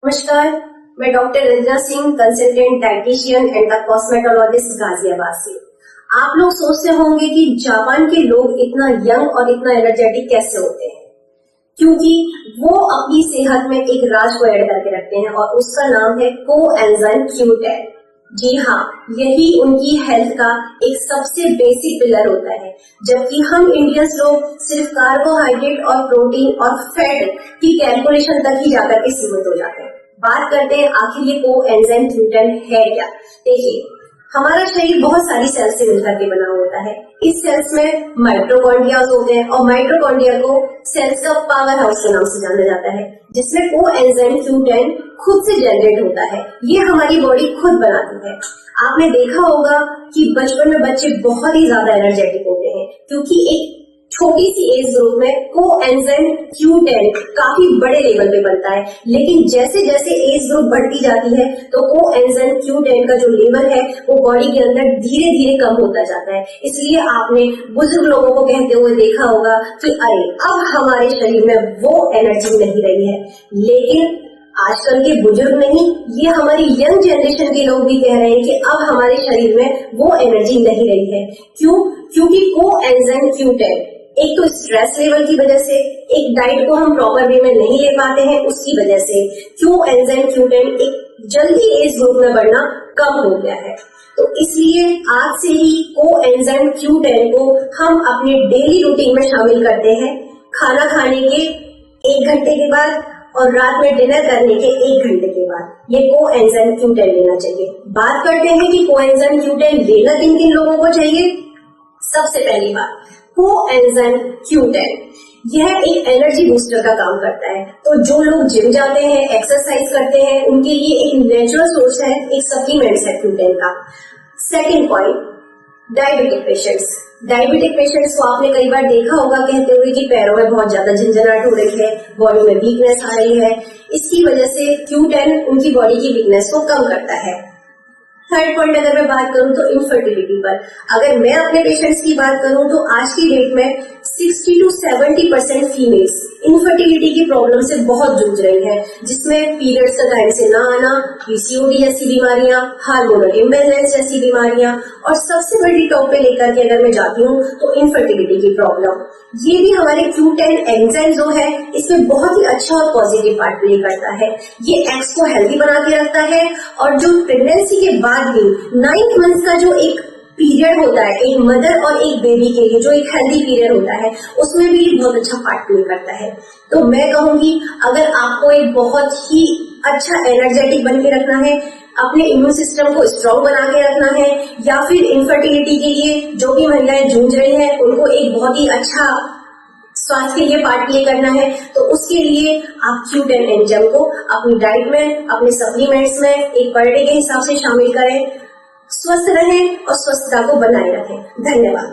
नमस्कार, मैं doctor Ranjana Singh, consultant dietitian and the cosmetologist Ghaziabad से। आप लोग सोचते होंगे कि जापान के लोग इतना यंग और इतना एनर्जेटिक कैसे होते हैं, क्योंकि वो अपनी सेहत में एक राज को ऐड करके रखते हैं और उसका नाम है कोएंजाइम Q10। जी हाँ, यही उनकी हेल्थ का एक सबसे बेसिक पिलर होता है, जबकि हम इंडियंस लोग सिर्फ कार्बोहाइड्रेट और प्रोटीन और फैट की कैलकुलेशन तक ही जाकर के सीमित हो जाते हैं। बात करते हैं आखिर ये कोएंजाइम Q10 है क्या। देखिए, हमारा शरीर बहुत सारी सेल्स से मिलकर के बना होता है। इस सेल्स में माइटोकॉन्ड्रिया होते हैं और माइटोकॉन्ड्रिया को सेल्स का पावर हाउस के नाम से जाना जाता है, जिसमें कोएंजाइम Q10 खुद से जनरेट होता है। ये हमारी बॉडी खुद बनाती है। आपने देखा होगा कि बचपन में बच्चे बहुत ही ज्यादा एनर्जेटिक होते हैं, क्योंकि एक छोटी सी एज ग्रुप में कोएंजाइम Q10 काफी बड़े लेवल पे बनता है, लेकिन जैसे जैसे एज ग्रुप बढ़ती जाती है तो कोएंजाइम Q10 का जो लेवल है वो बॉडी के अंदर धीरे धीरे कम होता जाता है। इसलिए आपने बुजुर्ग लोगों को कहते हुए देखा होगा कि अरे अब हमारे शरीर में वो एनर्जी नहीं रही है। लेकिन आजकल के बुजुर्ग नहीं, ये हमारी यंग जनरेशन के लोग भी कह रहे हैं कि अब हमारे शरीर में वो एनर्जी नहीं रही है। क्यों? क्योंकि कोएंजाइम Q10 एक तो स्ट्रेस लेवल की वजह से, एक डाइट को हम प्रॉपर वे में नहीं ले पाते हैं उसकी वजह से कोएंजाइम Q10 एक जल्दी एज ग्रुप में बढ़ना कम हो गया है। तो इसलिए आज से ही कोएंजाइम Q10 को हम अपने डेली रूटीन में शामिल करते हैं। खाना खाने के 1 घंटे के बाद और रात में डिनर करने के 1 घंटे के बाद ये कोएंजाइम Q10 लेना चाहिए। बात करते हैं कि कोएंजाइम Q10 लेना किन किन लोगों को चाहिए। सबसे पहली बात, कोएंजाइम Q10 यह एक एनर्जी बूस्टर का काम करता है। तो जो लोग जिम जाते हैं, एक्सरसाइज करते हैं, उनके लिए एक नेचुरल सोर्स है, एक सप्लीमेंट है Q10 का। सेकेंड पॉइंट, डायबिटिक पेशेंट्स को आपने कई बार देखा होगा कहते हुए कि पैरों में बहुत ज्यादा झंझनाहट हो रही है, बॉडी में वीकनेस आ रही है। इसकी वजह से Q10 उनकी बॉडी की वीकनेस को कम करता है। थर्ड पॉइंट अगर मैं बात करूं तो इनफर्टिलिटी पर, अगर मैं अपने पेशेंट्स की बात करूं तो आज की डेट में 60 to 70% फीमेल्स इनफर्टिलिटी की प्रॉब्लम से बहुत जूझ रही है, जिसमें पीरियड्स का टाइम से ना आना, PCOD जैसी बीमारियां, हार्मोनल इम्बैलेंस जैसी बीमारियां, और सबसे बड़ी टॉप पे लेकर के अगर मैं जाती हूँ तो इनफर्टिलिटी की प्रॉब्लम। ये भी हमारे Q10 एंजाइम जो है इसमें बहुत ही अच्छा और पॉजिटिव पार्ट प्ले करता है। ये एग्स को हेल्दी बना के रखता है, और जो प्रेगनेंसी के बाद भी 9 मंथ का जो एक पीरियड होता है एक मदर और एक बेबी के लिए, जो एक हेल्दी पीरियड होता है, उसमें भी ये बहुत अच्छा पार्ट प्ले करता है। तो मैं कहूंगी अगर आपको एक बहुत ही अच्छा एनर्जेटिक बन के रखना है, अपने इम्यून सिस्टम को स्ट्रॉन्ग बना के रखना है, या फिर इनफर्टिलिटी के लिए जो भी महिलाएं जूझ रही हैं उनको एक बहुत ही अच्छा स्वास्थ्य के लिए पार्ट प्ले करना है, तो उसके लिए आप Q10 एंजाइम को अपनी डाइट में, अपने सप्लीमेंट्स में एक पर डे के हिसाब से शामिल करें। स्वस्थ रहें और स्वस्थता को बनाए रखें। धन्यवाद।